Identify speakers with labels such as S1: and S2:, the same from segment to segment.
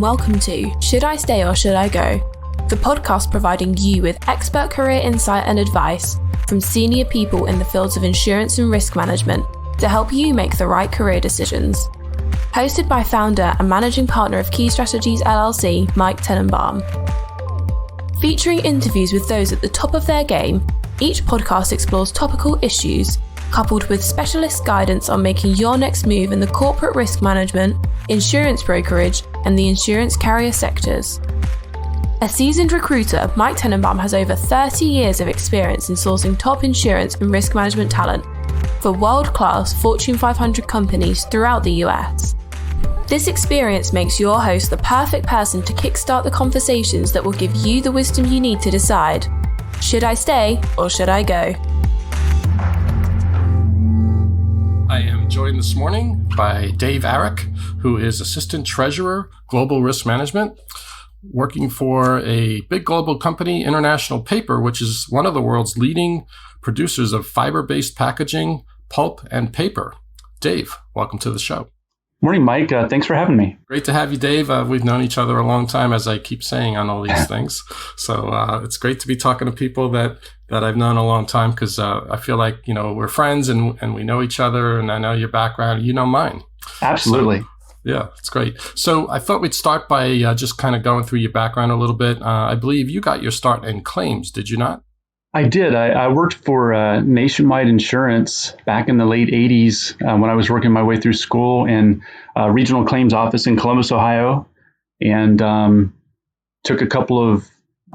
S1: and welcome to Should I Stay or Should I Go? The podcast providing you with expert career insight and advice from senior people in the fields of insurance and risk management to help you make the right career decisions. Hosted by founder and managing partner of Key Strategies LLC, Mike Tenenbaum. Featuring interviews with those at the top of their game, each podcast explores topical issues coupled with specialist guidance on making your next move in the corporate risk management, insurance brokerage, and the insurance carrier sectors. A seasoned recruiter, Mike Tenenbaum has over 30 years of experience in sourcing top insurance and risk management talent for world-class Fortune 500 companies throughout the US. This experience makes your host the perfect person to kickstart the conversations that will give you the wisdom you need to decide, should I stay or should I go?
S2: I am joined this morning by Dave Arick, who is Assistant Treasurer, Global Risk Management, working for a big global company, International Paper, which is one of the world's leading producers of fiber-based packaging, pulp, and paper. Dave, welcome to the show.
S3: Morning, Mike. Thanks for having me.
S2: Great to have you, Dave. We've known each other a long time, as I keep saying on all these things. So it's great to be talking to people that I've known a long time because I feel like, we're friends and we know each other, and I know your background, you know mine.
S3: Absolutely.
S2: So, yeah, it's great. So I thought we'd start by just kind of going through your background a little bit. I believe you got your start in claims, did you not?
S3: I did. I worked for Nationwide Insurance back in the late 80s when I was working my way through school in a regional claims office in Columbus, Ohio, and took a couple of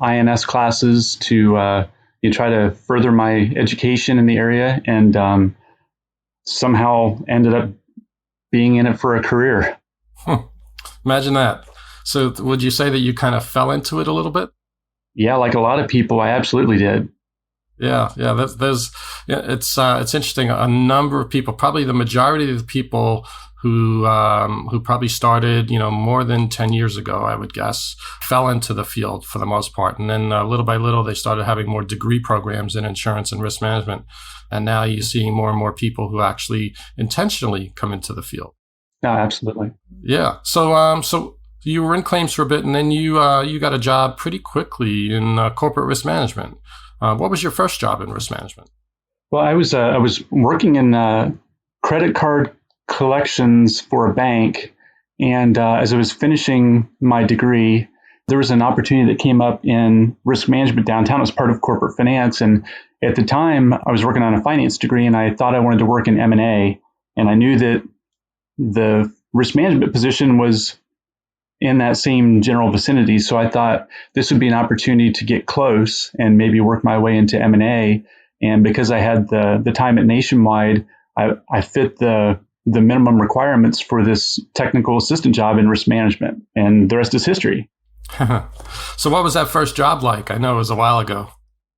S3: INS classes to try to further my education in the area, and somehow ended up being in it for a career.
S2: Imagine that. So would you say that you kind of fell into it a little bit?
S3: Yeah, like a lot of people, I absolutely did.
S2: Yeah. It's interesting. A number of people, probably the majority of the people who probably started, more than 10 years ago, I would guess, fell into the field for the most part. And then little by little, they started having more degree programs in insurance and risk management. And now you're seeing more and more people who actually intentionally come into the field.
S3: No, absolutely.
S2: Yeah. So you were in claims for a bit, and then you got a job pretty quickly in corporate risk management. What was your first job in risk management?
S3: Well, I was working in credit card collections for a bank, and as I was finishing my degree, there was an opportunity that came up in risk management downtown as part of corporate finance. And at the time, I was working on a finance degree, and I thought I wanted to work in M&A, and I knew that the risk management position was in that same general vicinity. So I thought this would be an opportunity to get close and maybe work my way into M&A. And because I had the time at Nationwide, I fit the minimum requirements for this technical assistant job in risk management. And the rest is history.
S2: So what was that first job like? I know it was a while ago.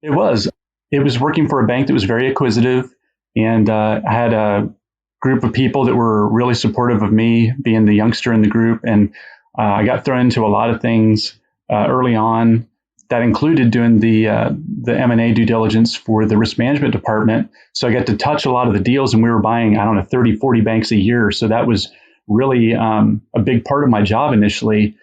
S3: It was working for a bank that was very acquisitive. And I had a group of people that were really supportive of me being the youngster in the group. And I got thrown into a lot of things early on that included doing the M&A due diligence for the risk management department. So I got to touch a lot of the deals, and we were buying, 30, 40 banks a year. So that was really a big part of my job initially.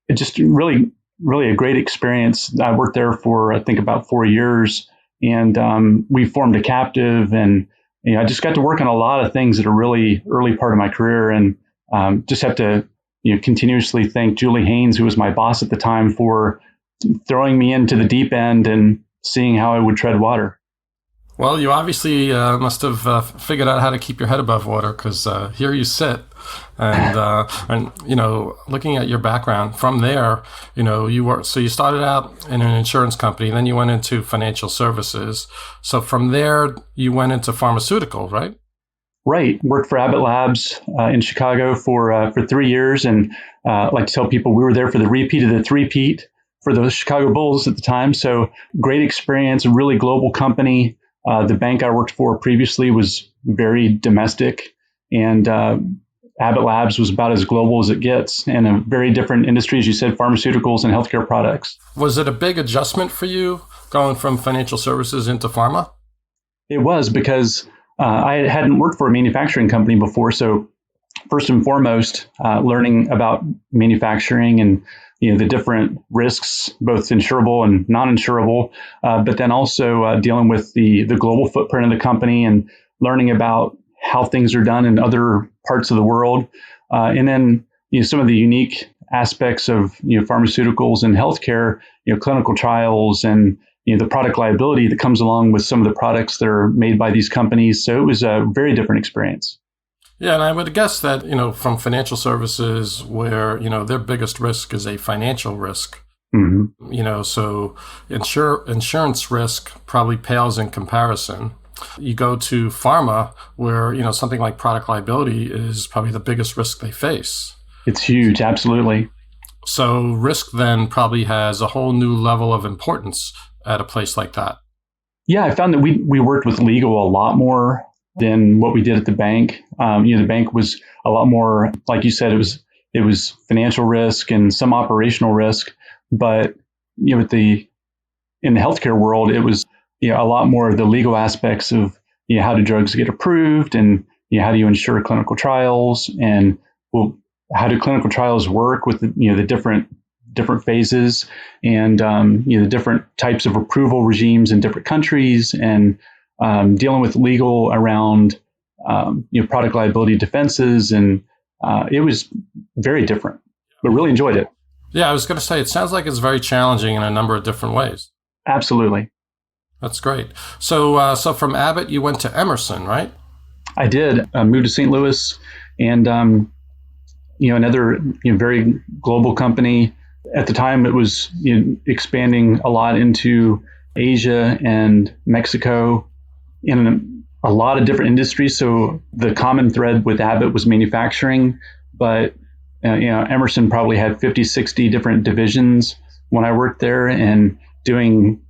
S3: It just really, really a great experience. I worked there for, I think, about 4 years, and we formed a captive, and I just got to work on a lot of things that are really early part of my career, and just have to continuously thank Julie Haynes, who was my boss at the time, for throwing me into the deep end and seeing how I would tread water.
S2: Well, you obviously must have figured out how to keep your head above water, because here you sit, and looking at your background from there, you started out in an insurance company, then you went into financial services. So from there, you went into pharmaceutical, right?
S3: Right. Worked for Abbott Labs in Chicago for 3 years. And I like to tell people we were there for the repeat of the three-peat for the Chicago Bulls at the time. So great experience, a really global company. The bank I worked for previously was very domestic. And Abbott Labs was about as global as it gets, in a very different industry, as you said, pharmaceuticals and healthcare products.
S2: Was it a big adjustment for you going from financial services into pharma?
S3: It was, because I hadn't worked for a manufacturing company before, so first and foremost, learning about manufacturing and the different risks, both insurable and non-insurable, but then also dealing with the global footprint of the company and learning about how things are done in other parts of the world, and then some of the unique aspects of pharmaceuticals and healthcare, clinical trials and the product liability that comes along with some of the products that are made by these companies. So it was a very different experience.
S2: Yeah, and I would guess that, from financial services where, their biggest risk is a financial risk, so insurance risk probably pales in comparison. You go to pharma where, something like product liability is probably the biggest risk they face.
S3: It's huge, absolutely.
S2: So risk then probably has a whole new level of importance at a place like that.
S3: Yeah, I found that we worked with legal a lot more than what we did at the bank. The bank was a lot more, like you said, it was financial risk and some operational risk. But in the healthcare world, it was a lot more of the legal aspects of how do drugs get approved and how do you ensure clinical trials and how do clinical trials work with the different phases and the different types of approval regimes in different countries and dealing with legal around product liability defenses, and it was very different, but really enjoyed it.
S2: Yeah, I was going to say, it sounds like it's very challenging in a number of different ways.
S3: Absolutely.
S2: That's great. So from Abbott, you went to Emerson, right?
S3: I did. Moved to St. Louis, and another very global company. At the time, it was expanding a lot into Asia and Mexico in a lot of different industries. So the common thread with Abbott was manufacturing, but Emerson probably had 50, 60 different divisions when I worked there and doing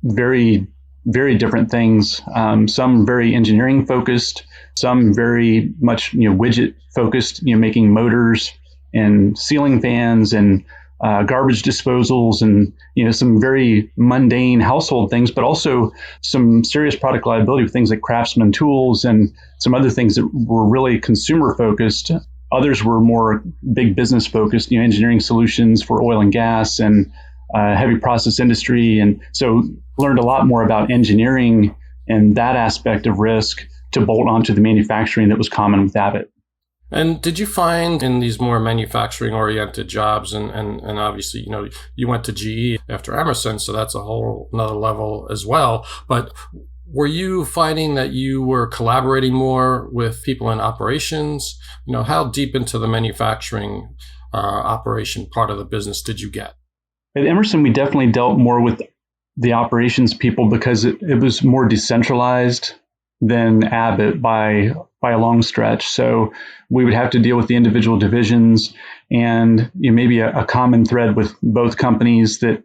S3: very, very different things. Some very engineering focused, some very much widget focused, making motors and ceiling fans and garbage disposals and some very mundane household things, but also some serious product liability with things like Craftsman tools and some other things that were really consumer focused. Others were more big business focused, engineering solutions for oil and gas and heavy process industry. And so learned a lot more about engineering and that aspect of risk to bolt onto the manufacturing that was common with Abbott.
S2: And did you find in these more manufacturing-oriented jobs, and obviously, you went to GE after Emerson, so that's a whole another level as well, but were you finding that you were collaborating more with people in operations? How deep into the manufacturing operation part of the business did you get?
S3: At Emerson, we definitely dealt more with the operations people because it was more decentralized than Abbott by a long stretch. So we would have to deal with the individual divisions, and maybe a common thread with both companies that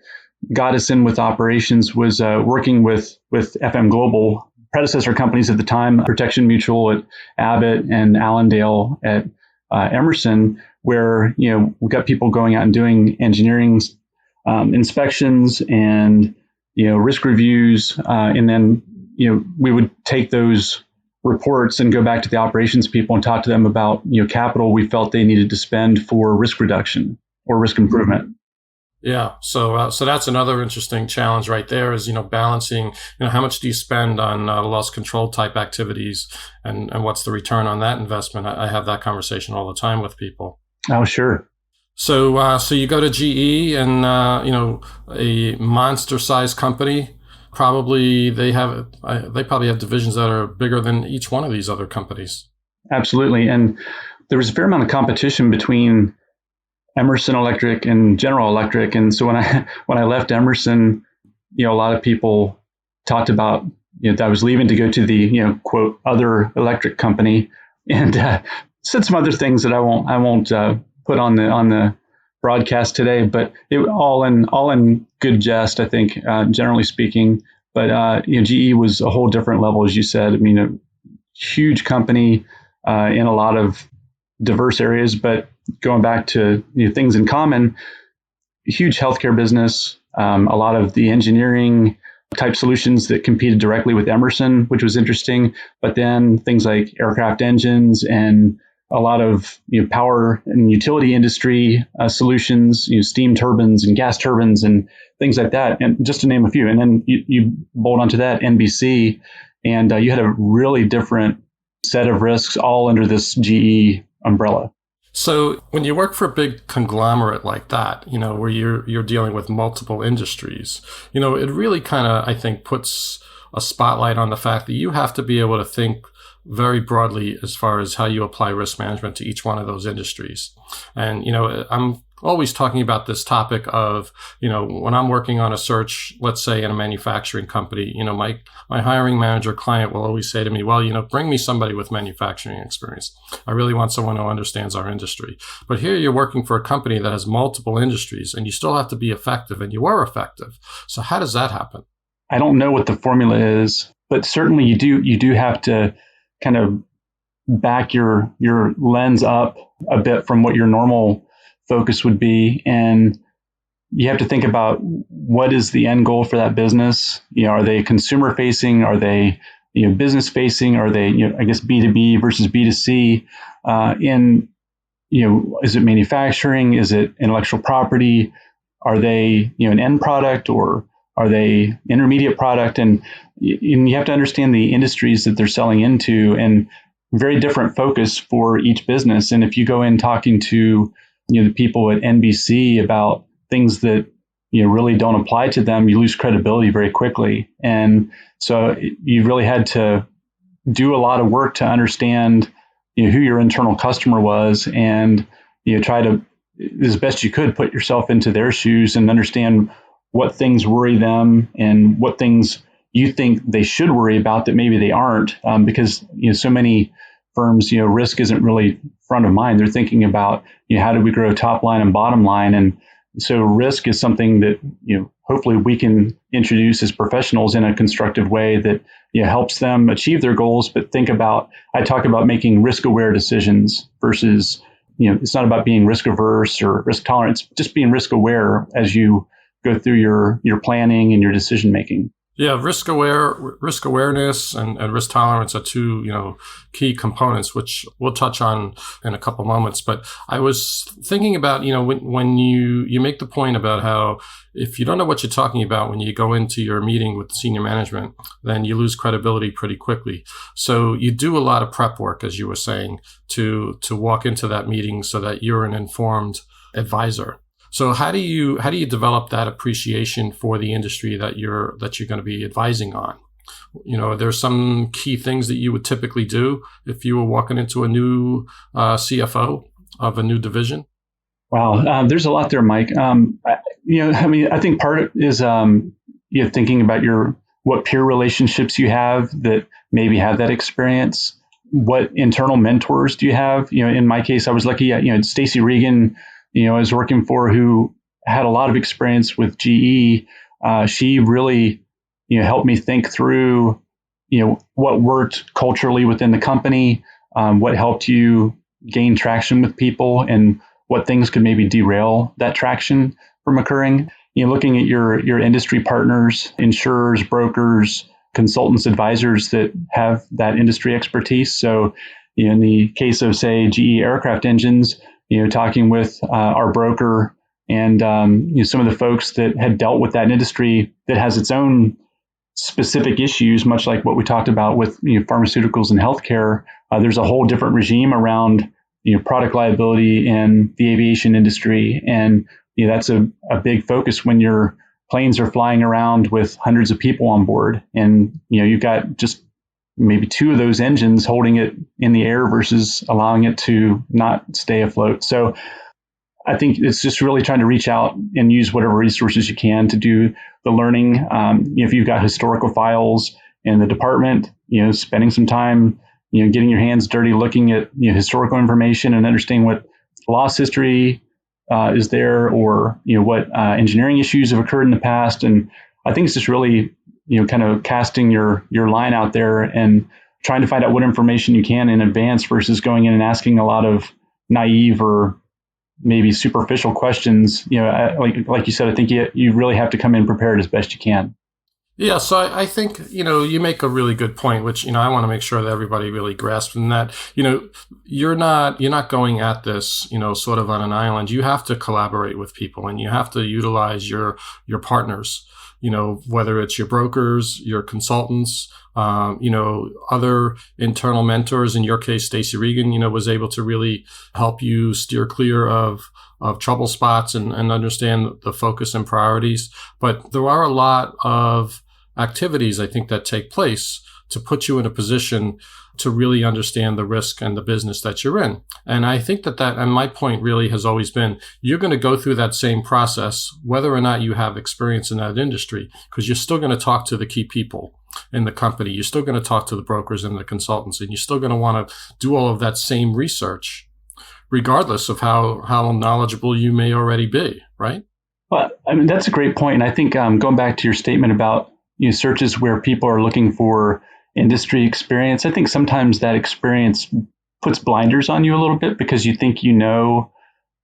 S3: got us in with operations was working with FM Global, predecessor companies at the time, Protection Mutual at Abbott and Allendale at Emerson, where we got people going out and doing engineering inspections and risk reviews, and then we would take those reports and go back to the operations people and talk to them about capital we felt they needed to spend for risk reduction or risk improvement.
S2: Yeah, so that's another interesting challenge right there is balancing how much do you spend on loss control type activities and what's the return on that investment. I have that conversation all the time with people.
S3: Oh, sure.
S2: So you go to GE and a monster sized company. Probably they probably have divisions that are bigger than each one of these other companies.
S3: Absolutely. And there was a fair amount of competition between Emerson Electric and General Electric. And so when I left Emerson, a lot of people talked about that I was leaving to go to the quote other electric company, and said some other things that I won't put on the broadcast today, but it all in good jest, I think, generally speaking. But GE was a whole different level, as you said. I mean, a huge company in a lot of diverse areas, but going back to things in common, huge healthcare business, a lot of the engineering type solutions that competed directly with Emerson, which was interesting. But then things like aircraft engines and a lot of power and utility industry solutions, steam turbines and gas turbines and things like that, and just to name a few. And then you bolt onto that NBC, and you had a really different set of risks all under this GE umbrella.
S2: So when you work for a big conglomerate like that, where you're dealing with multiple industries, it really kind of, I think, puts a spotlight on the fact that you have to be able to think very broadly as far as how you apply risk management to each one of those industries. And, I'm always talking about this topic of, when I'm working on a search, let's say in a manufacturing company, my hiring manager client will always say to me, well, bring me somebody with manufacturing experience. I really want someone who understands our industry. But here you're working for a company that has multiple industries, and you still have to be effective, and you are effective. So how does that happen?
S3: I don't know what the formula is, but certainly you do have to kind of back your lens up a bit from what your normal focus would be. And you have to think about what is the end goal for that business. Are they consumer facing? Are they business facing? Are they I guess B2B versus B2C? Is it manufacturing? Is it intellectual property? Are they an end product, or are they intermediate product? And you have to understand the industries that they're selling into, and very different focus for each business. And if you go in talking to the people at NBC about things that really don't apply to them, you lose credibility very quickly. And so you really had to do a lot of work to understand who your internal customer was, and try to, as best you could, put yourself into their shoes and understand what things worry them and what things you think they should worry about that maybe they aren't, because so many firms, risk isn't really front of mind. They're thinking about how do we grow top line and bottom line, and so risk is something that hopefully we can introduce as professionals in a constructive way that helps them achieve their goals. But I talk about making risk aware decisions versus it's not about being risk averse or risk tolerant. It's just being risk aware as you go through your planning and your decision making.
S2: Yeah, risk awareness and risk tolerance are two, key components, which we'll touch on in a couple moments. But I was thinking about, when you make the point about how if you don't know what you're talking about when you go into your meeting with senior management, then you lose credibility pretty quickly. So you do a lot of prep work, as you were saying, to walk into that meeting so that you're an informed advisor. So how do you develop that appreciation for the industry that you're going to be advising on? There's some key things that you would typically do if you were walking into a new CFO of a new division.
S3: Wow, there's a lot there, Mike. I think part of it is thinking about what peer relationships you have that maybe have that experience. What internal mentors do you have? In my case, I was lucky. Stacy Regan, I was working for, who had a lot of experience with GE. She really, helped me think through, what worked culturally within the company, what helped you gain traction with people, and what things could maybe derail that traction from occurring. Looking at your industry partners, insurers, brokers, consultants, advisors that have that industry expertise. So, in the case of, say, GE aircraft engines, talking with our broker and some of the folks that had dealt with that industry that has its own specific issues, much like what we talked about with pharmaceuticals and healthcare. There's a whole different regime around product liability in the aviation industry, and that's a big focus when your planes are flying around with hundreds of people on board, and you've got just maybe two of those engines holding it in the air versus allowing it to not stay afloat. So I think it's just really trying to reach out and use whatever resources you can to do the learning. If you've got historical files in the department, spending some time, getting your hands dirty, looking at historical information and understanding what loss history is there, or what engineering issues have occurred in the past. And I think it's just really kind of casting your line out there and trying to find out what information you can in advance versus going in and asking a lot of naive or maybe superficial questions. Like you said, I think you really have to come in prepared as best you can.
S2: Yeah, so I think, you make a really good point, which, I want to make sure that everybody really grasps in that, you're not going at this, sort of on an island. You have to collaborate with people and you have to utilize your partners, whether it's your brokers, your consultants, other internal mentors. In your case, Stacey Regan, was able to really help you steer clear of trouble spots and understand the focus and priorities. But there are a lot of activities, I think, that take place to put you in a position to really understand the risk and the business that you're in. And I think and my point really has always been, you're going to go through that same process, whether or not you have experience in that industry, because you're still going to talk to the key people in the company. You're still going to talk to the brokers and the consultants, and you're still going to want to do all of that same research, regardless of how knowledgeable you may already be, right?
S3: Well, I mean, that's a great point. And I think going back to your statement about searches where people are looking for industry experience, I think sometimes that experience puts blinders on you a little bit because you think you know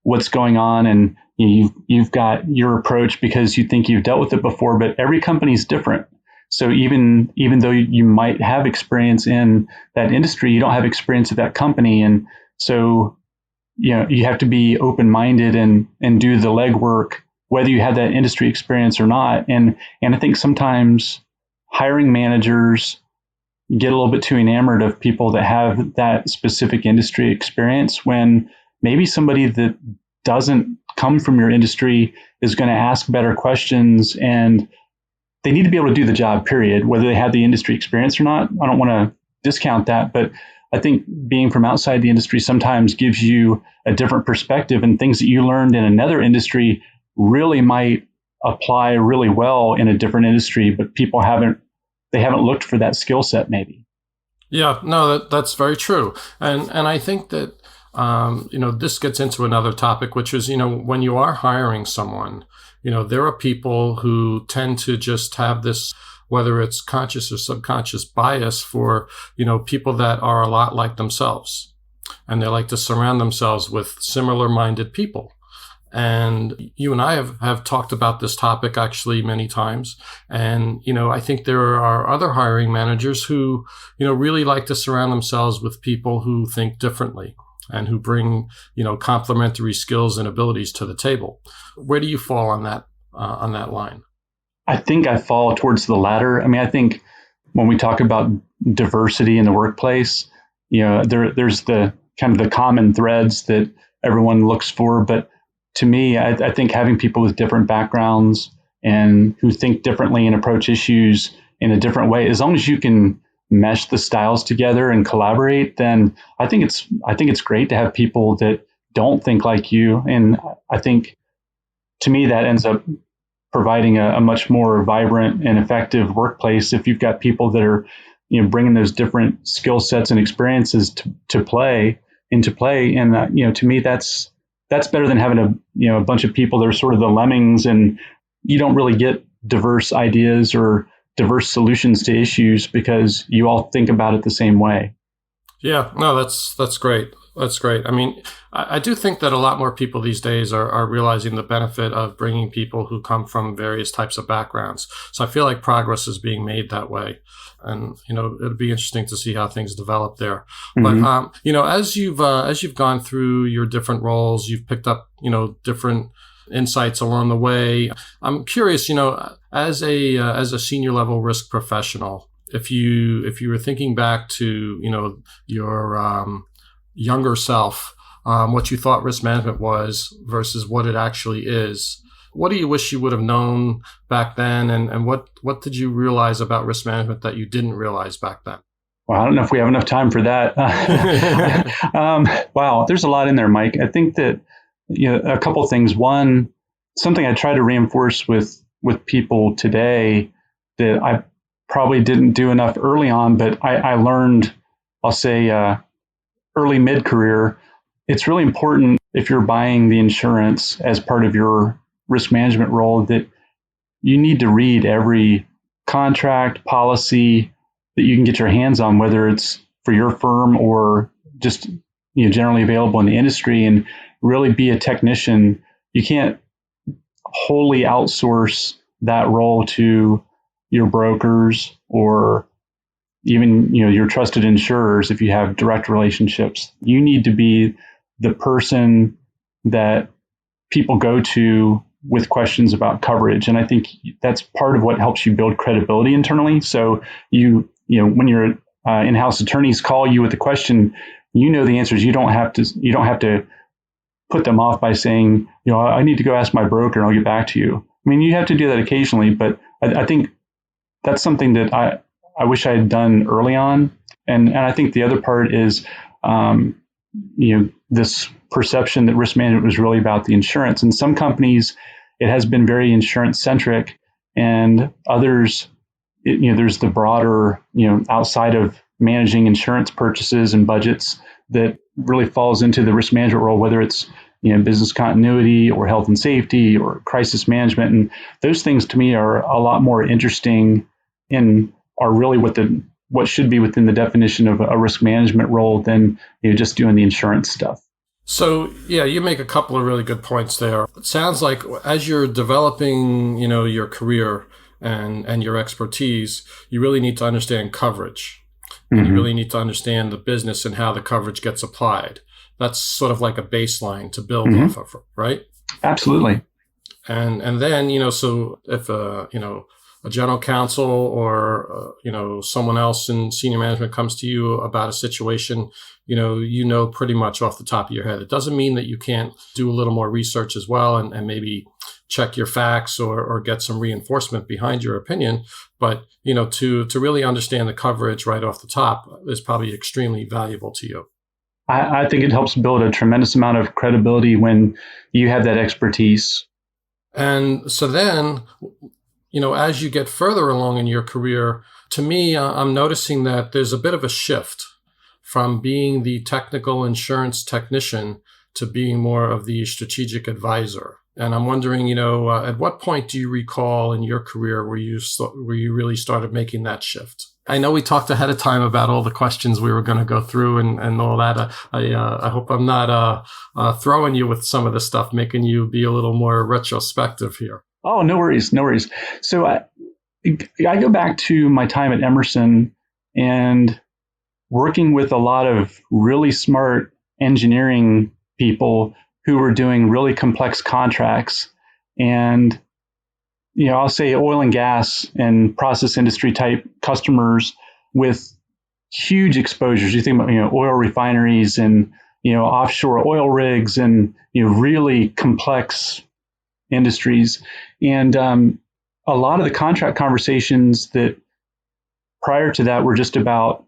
S3: what's going on and you've got your approach because you think you've dealt with it before, but every company is different. So even though you might have experience in that industry, you don't have experience at that company. And so you have to be open-minded and do the legwork, whether you have that industry experience or not. And I think sometimes hiring managers get a little bit too enamored of people that have that specific industry experience when maybe somebody that doesn't come from your industry is going to ask better questions and they need to be able to do the job, period, whether they have the industry experience or not. I don't want to discount that, but I think being from outside the industry sometimes gives you a different perspective, and things that you learned in another industry really might apply really well in a different industry, but people haven't looked for that skill set maybe.
S2: Yeah, no, that's very true. And I think that, this gets into another topic, which is, when you are hiring someone, there are people who tend to just have this, whether it's conscious or subconscious bias for, people that are a lot like themselves. And they like to surround themselves with similar minded people. And you and I have talked about this topic actually many times. And, I think there are other hiring managers who, really like to surround themselves with people who think differently and who bring, complementary skills and abilities to the table. Where do you fall on that line?
S3: I think I fall towards the latter. I mean, I think when we talk about diversity in the workplace, there's the kind of the common threads that everyone looks for. But to me, I think having people with different backgrounds and who think differently and approach issues in a different way, as long as you can mesh the styles together and collaborate, then I think it's great to have people that don't think like you. And I think to me that ends up providing a much more vibrant and effective workplace if you've got people that are bringing those different skill sets and experiences into play. And to me that's better than having a bunch of people that are sort of the lemmings, and you don't really get diverse ideas or diverse solutions to issues because you all think about it the same way.
S2: Yeah, no, that's great. That's great. I mean, I do think that a lot more people these days are realizing the benefit of bringing people who come from various types of backgrounds. So I feel like progress is being made that way. And, it'll be interesting to see how things develop there. Mm-hmm. But, as you've gone through your different roles, you've picked up, different insights along the way. I'm curious, as a senior level risk professional, if you were thinking back to, your younger self, what you thought risk management was versus what it actually is, what do you wish you would have known back then? And what did you realize about risk management that you didn't realize back then?
S3: Well, I don't know if we have enough time for that. Wow, there's a lot in there, Mike. I think that a couple of things. One, something I try to reinforce with people today that I probably didn't do enough early on, but I learned, I'll say, early mid-career. It's really important if you're buying the insurance as part of your risk management role that you need to read every contract, policy that you can get your hands on, whether it's for your firm or just generally available in the industry, and really be a technician. You can't wholly outsource that role to your brokers or even, your trusted insurers, if you have direct relationships. You need to be the person that people go to with questions about coverage. And I think that's part of what helps you build credibility internally. So when your in-house attorneys call you with a question, the answers. You don't have to put them off by saying, I need to go ask my broker and I'll get back to you. I mean, you have to do that occasionally, but I think that's something that I wish I had done early on. And I think the other part is, this perception that risk management was really about the insurance. In some companies, it has been very insurance centric, and others, there's the broader, outside of managing insurance purchases and budgets that really falls into the risk management role, whether it's business continuity or health and safety or crisis management. And those things to me are a lot more interesting and are really what should be within the definition of a risk management role than just doing the insurance stuff.
S2: So, yeah, you make a couple of really good points there. It sounds like as you're developing, your career and your expertise, you really need to understand coverage. Mm-hmm. And you really need to understand the business and how the coverage gets applied. That's sort of like a baseline to build off of, right?
S3: Absolutely.
S2: And then, so if a general counsel or someone else in senior management comes to you about a situation, pretty much off the top of your head. It doesn't mean that you can't do a little more research as well and maybe check your facts or get some reinforcement behind your opinion. But to really understand the coverage right off the top is probably extremely valuable to you.
S3: I think it helps build a tremendous amount of credibility when you have that expertise.
S2: And so then, as you get further along in your career, to me, I'm noticing that there's a bit of a shift from being the technical insurance technician to being more of the strategic advisor. And I'm wondering, at what point do you recall in your career where you really started making that shift? I know we talked ahead of time about all the questions we were going to go through and all that. I hope I'm not throwing you with some of the stuff, making you be a little more retrospective here.
S3: Oh, no worries. So I go back to my time at Emerson and working with a lot of really smart engineering people who were doing really complex contracts. And, I'll say oil and gas and process industry type customers with huge exposures. You think about, oil refineries and, offshore oil rigs and, really complex industries. And a lot of the contract conversations that prior to that were just about,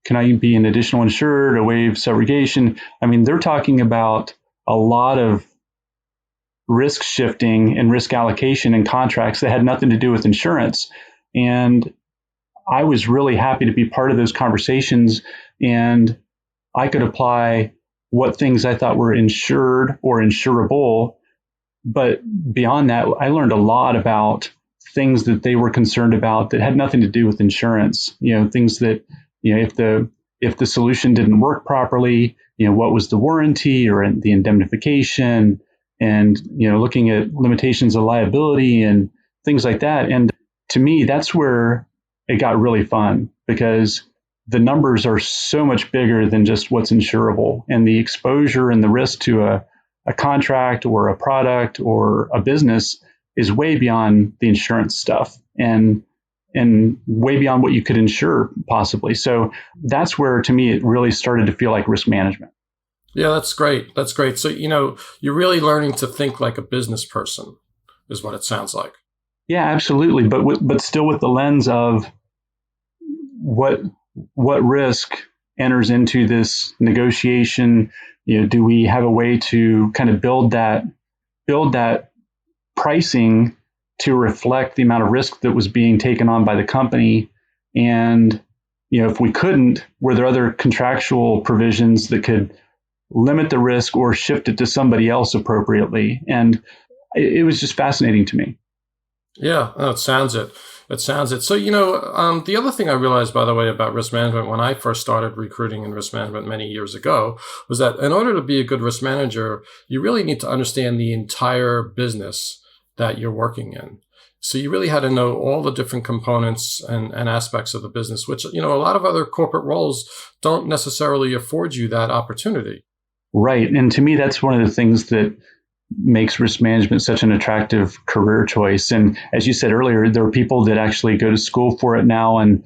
S3: can I be an additional insured, a waive subrogation? I mean, they're talking about a lot of risk shifting and risk allocation in contracts that had nothing to do with insurance. And I was really happy to be part of those conversations, and I could apply what things I thought were insured or insurable. But beyond that, I learned a lot about things that they were concerned about that had nothing to do with insurance. Things that, if the solution didn't work properly, what was the warranty or the indemnification, and, looking at limitations of liability and things like that. And to me, that's where it got really fun, because the numbers are so much bigger than just what's insurable, and the exposure and the risk to a contract or a product or a business is way beyond the insurance stuff and way beyond what you could insure possibly. So that's where, to me, it really started to feel like risk management.
S2: Yeah, that's great. So, you're really learning to think like a business person is what it sounds like.
S3: Yeah, absolutely. But still with the lens of what risk enters into this negotiation. Do we have a way to kind of build that pricing to reflect the amount of risk that was being taken on by the company? And, if we couldn't, were there other contractual provisions that could limit the risk or shift it to somebody else appropriately? And it was just fascinating to me.
S2: Yeah, it sounds it. So, the other thing I realized, by the way, about risk management when I first started recruiting in risk management many years ago was that in order to be a good risk manager, you really need to understand the entire business that you're working in. So you really had to know all the different components and aspects of the business, which, a lot of other corporate roles don't necessarily afford you that opportunity.
S3: Right. And to me, that's one of the things that makes risk management such an attractive career choice. And as you said earlier, there are people that actually go to school for it now and,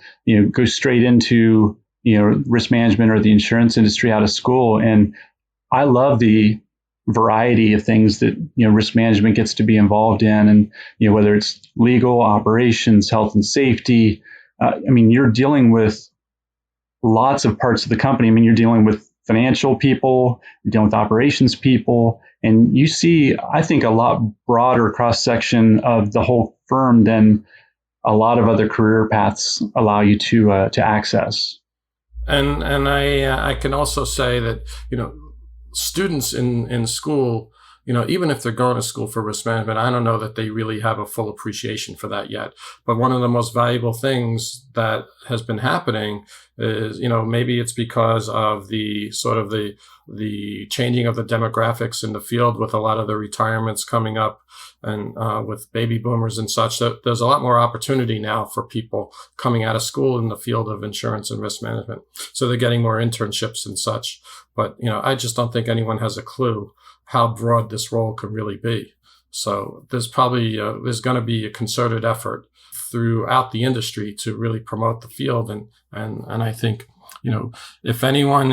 S3: go straight into, risk management or the insurance industry out of school. And I love the variety of things that, risk management gets to be involved in. And, whether it's legal, operations, health and safety, you're dealing with lots of parts of the company. You're dealing with financial people, you're dealing with operations people, and you see, I think, a lot broader cross-section of the whole firm than a lot of other career paths allow you to access.
S2: And I can also say that, students in school, even if they're going to school for risk management, I don't know that they really have a full appreciation for that yet. But one of the most valuable things that has been happening is, maybe it's because of the sort of the changing of the demographics in the field with a lot of the retirements coming up and with baby boomers and such, that there's a lot more opportunity now for people coming out of school in the field of insurance and risk management. So they're getting more internships and such. But, I just don't think anyone has a clue how broad this role could really be. So there's probably, there's going to be a concerted effort throughout the industry to really promote the field. And I think, if anyone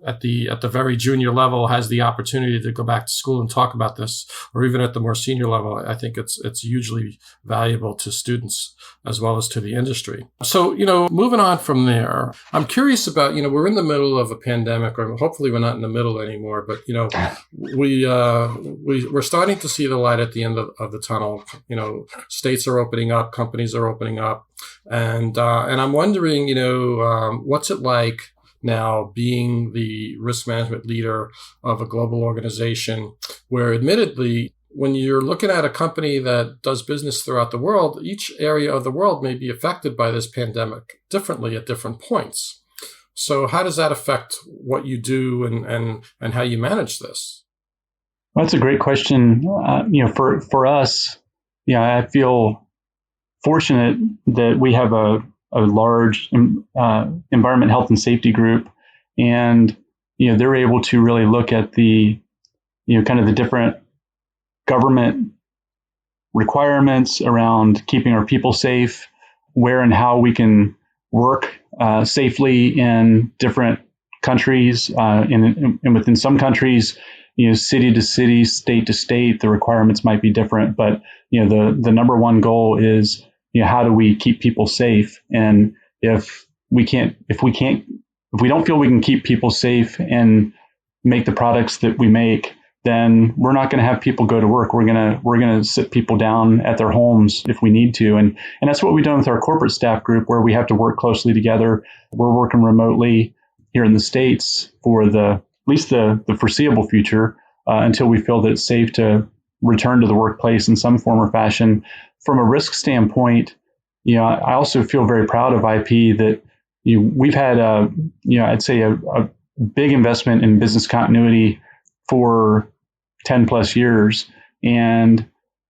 S2: at the very junior level has the opportunity to go back to school and talk about this, or even at the more senior level, I think it's hugely valuable to students as well as to the industry. So, moving on from there, I'm curious about, we're in the middle of a pandemic, or hopefully we're not in the middle anymore, but, we're starting to see the light at the end of the tunnel. States are opening up, companies are opening up. And I'm wondering, what's it like now being the risk management leader of a global organization where, admittedly, when you're looking at a company that does business throughout the world, each area of the world may be affected by this pandemic differently at different points. So how does that affect what you do and how you manage this?
S3: Well, that's a great question. For us, I feel fortunate that we have a large environment, health, and safety group, and they're able to really look at the kind of the different government requirements around keeping our people safe, where and how we can work safely in different countries, and within some countries, city to city, state to state, the requirements might be different, but the number one goal is how do we keep people safe? And if we don't feel we can keep people safe and make the products that we make, then we're not going to have people go to work. We're going to sit people down at their homes if we need to. And that's what we've done with our corporate staff group, where we have to work closely together. We're working remotely here in the States for at least the foreseeable future until we feel that it's safe to return to the workplace in some form or fashion. From a risk standpoint, I also feel very proud of IP that we've had I'd say a big investment in business continuity for 10 plus years. And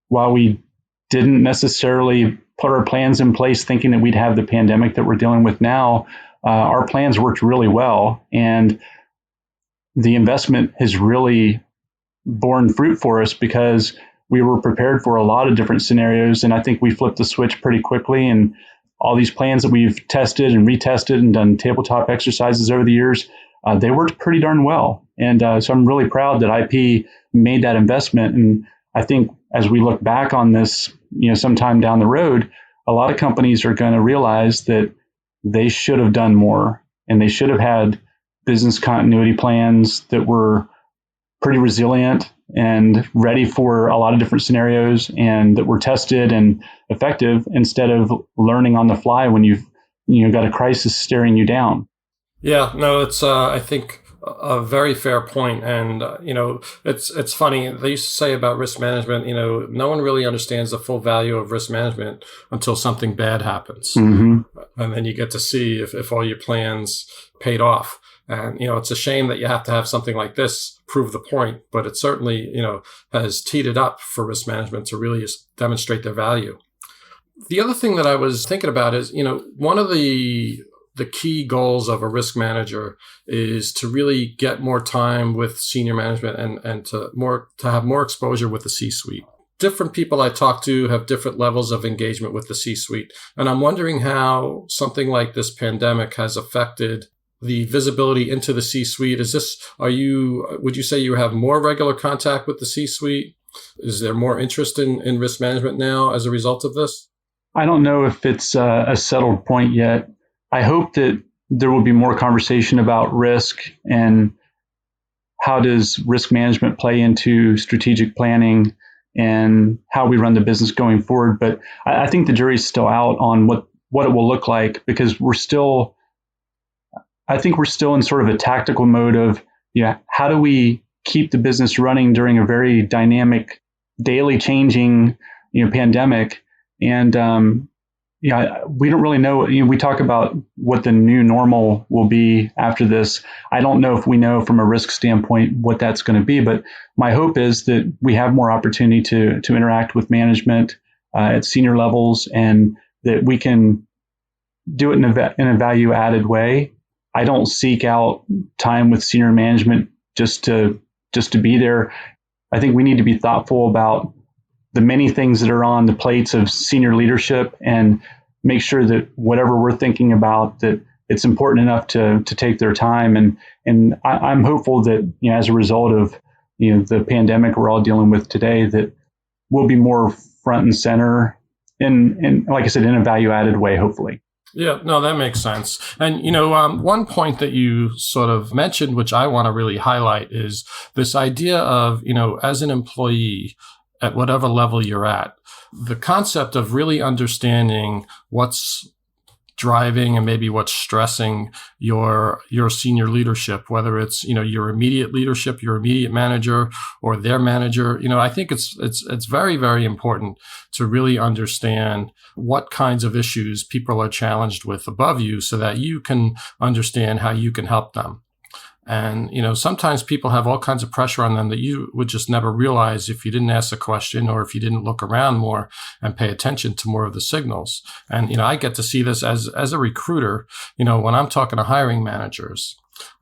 S3: while we didn't necessarily put our plans in place thinking that we'd have the pandemic that we're dealing with now, our plans worked really well. And the investment has really borne fruit for us because we were prepared for a lot of different scenarios. And I think we flipped the switch pretty quickly. And all these plans that we've tested and retested and done tabletop exercises over the years, they worked pretty darn well. And so I'm really proud that IP made that investment. And I think as we look back on this, sometime down the road, a lot of companies are going to realize that they should have done more, and they should have had business continuity plans that were pretty resilient and ready for a lot of different scenarios, and that were tested and effective, instead of learning on the fly when you've got a crisis staring you down.
S2: Yeah, no, it's I think a very fair point. And it's funny, they used to say about risk management, no one really understands the full value of risk management until something bad happens.
S3: Mm-hmm.
S2: And then you get to see if all your plans paid off. And, it's a shame that you have to have something like this prove the point, but it certainly, has teed it up for risk management to really demonstrate their value. The other thing that I was thinking about is, one of the key goals of a risk manager is to really get more time with senior management and to have more exposure with the C-suite. Different people I talk to have different levels of engagement with the C-suite. And I'm wondering how something like this pandemic has affected the visibility into the C-suite. Would you say you have more regular contact with the C-suite? Is there more interest in risk management now as a result of this?
S3: I don't know if it's a settled point yet. I hope that there will be more conversation about risk and how does risk management play into strategic planning and how we run the business going forward. But I think the jury's still out on what it will look like, because I think we're still in sort of a tactical mode of, how do we keep the business running during a very dynamic, daily changing, pandemic. And, we don't really know. We talk about what the new normal will be after this. I don't know if we know from a risk standpoint what that's going to be, but my hope is that we have more opportunity to interact with management at senior levels, and that we can do it in a value added way. I don't seek out time with senior management just to be there. I think we need to be thoughtful about the many things that are on the plates of senior leadership, and make sure that whatever we're thinking about, that it's important enough to take their time. And I'm hopeful that, as a result of, the pandemic we're all dealing with today, that we'll be more front and center and like I said, in a value added way, hopefully.
S2: Yeah, no, that makes sense. And, one point that you sort of mentioned, which I want to really highlight, is this idea of, as an employee, at whatever level you're at, the concept of really understanding what's driving and maybe what's stressing your senior leadership, whether it's, your immediate leadership, your immediate manager, or their manager. I think it's very, very important to really understand what kinds of issues people are challenged with above you, so that you can understand how you can help them. And, sometimes people have all kinds of pressure on them that you would just never realize if you didn't ask a question, or if you didn't look around more and pay attention to more of the signals. And, I get to see this as a recruiter, when I'm talking to hiring managers.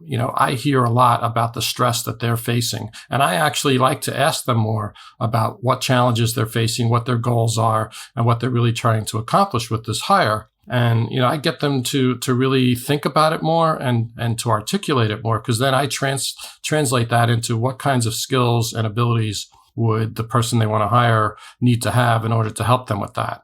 S2: I hear a lot about the stress that they're facing. And I actually like to ask them more about what challenges they're facing, what their goals are, and what they're really trying to accomplish with this hire. And, I get them to really think about it more and to articulate it more, because then I translate that into what kinds of skills and abilities would the person they want to hire need to have in order to help them with that.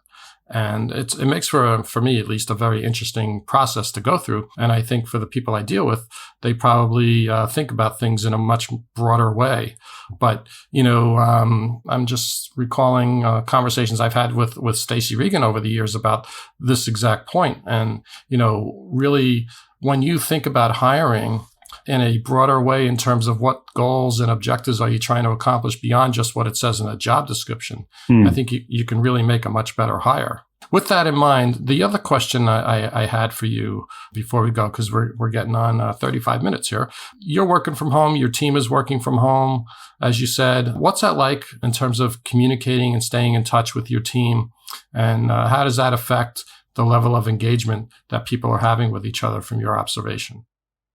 S2: And it makes for me, at least, a very interesting process to go through. And I think for the people I deal with, they probably think about things in a much broader way. But, I'm just recalling conversations I've had with Stacey Regan over the years about this exact point. And, really, when you think about hiring in a broader way in terms of what goals and objectives are you trying to accomplish beyond just what it says in a job description, I think you can really make a much better hire. With that in mind, the other question I had for you before we go, because we're getting on 35 minutes here. You're working from home. Your team is working from home, as you said. What's that like in terms of communicating and staying in touch with your team? And how does that affect the level of engagement that people are having with each other from your observation?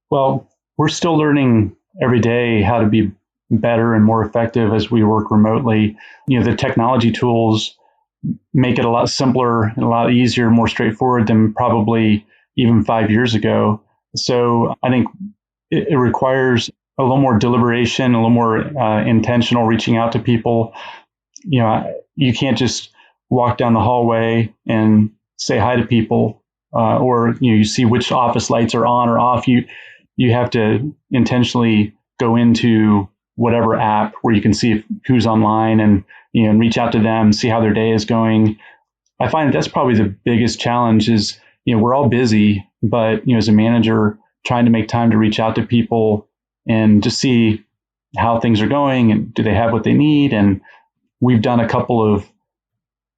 S3: Well, we're still learning every day how to be better and more effective as we work remotely. The technology tools make it a lot simpler and a lot easier, more straightforward than probably even 5 years ago. So I think it requires a little more deliberation, a little more intentional reaching out to people. You can't just walk down the hallway and say hi to people, or you see which office lights are on or off. You have to intentionally go into whatever app where you can see who's online and reach out to them, see how their day is going. I find that's probably the biggest challenge is, we're all busy, but as a manager, trying to make time to reach out to people and just see how things are going and do they have what they need. And we've done a couple of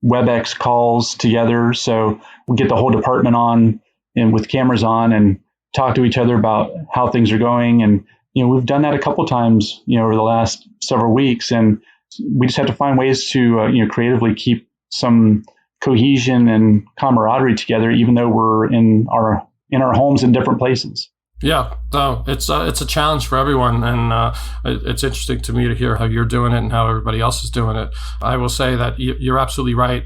S3: WebEx calls together, so we get the whole department on and with cameras on and talk to each other about how things are going. And, we've done that a couple times, over the last several weeks. And we just have to find ways to, creatively keep some cohesion and camaraderie together, even though we're in our homes in different places.
S2: Yeah, no, it's a challenge for everyone, and it's interesting to me to hear how you're doing it and how everybody else is doing it. I will say that you're absolutely right.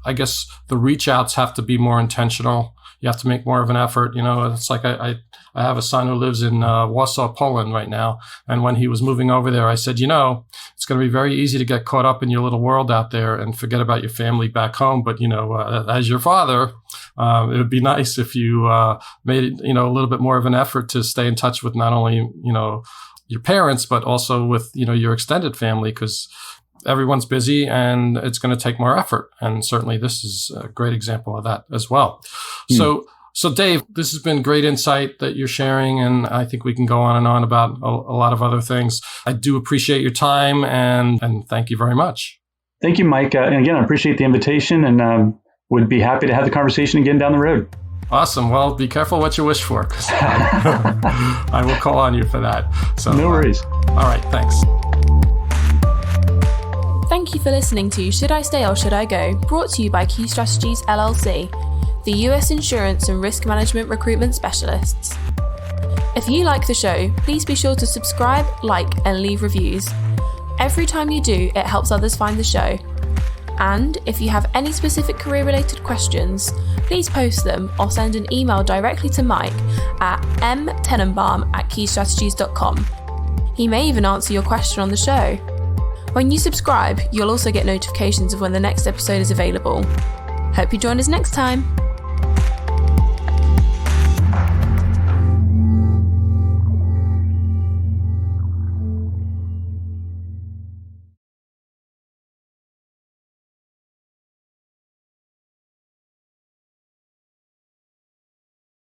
S2: I guess the reach outs have to be more intentional. You have to make more of an effort. It's like I have a son who lives in Warsaw, Poland right now. And when he was moving over there, I said, it's going to be very easy to get caught up in your little world out there and forget about your family back home. But, as your father, it would be nice if you made, a little bit more of an effort to stay in touch with not only, your parents, but also with, your extended family, because everyone's busy and it's going to take more effort. And certainly this is a great example of that as well. So Dave, this has been great insight that you're sharing, and I think we can go on and on about a lot of other things. I do appreciate your time, and thank you very much.
S3: Thank you, Mike. And again, I appreciate the invitation, and would be happy to have the conversation again down the road.
S2: Awesome. Well, be careful what you wish for, because I will call on you for that. So
S3: no worries.
S2: All right. Thanks.
S1: Thank you for listening to Should I Stay or Should I Go? Brought to you by Key Strategies LLC, the US insurance and risk management recruitment specialists. If you like the show, please be sure to subscribe, like, and leave reviews. Every time you do, it helps others find the show. And if you have any specific career-related questions, please post them or send an email directly to Mike at mtenenbaum@keystrategies.com. He may even answer your question on the show. When you subscribe, you'll also get notifications of when the next episode is available. Hope you join us next time.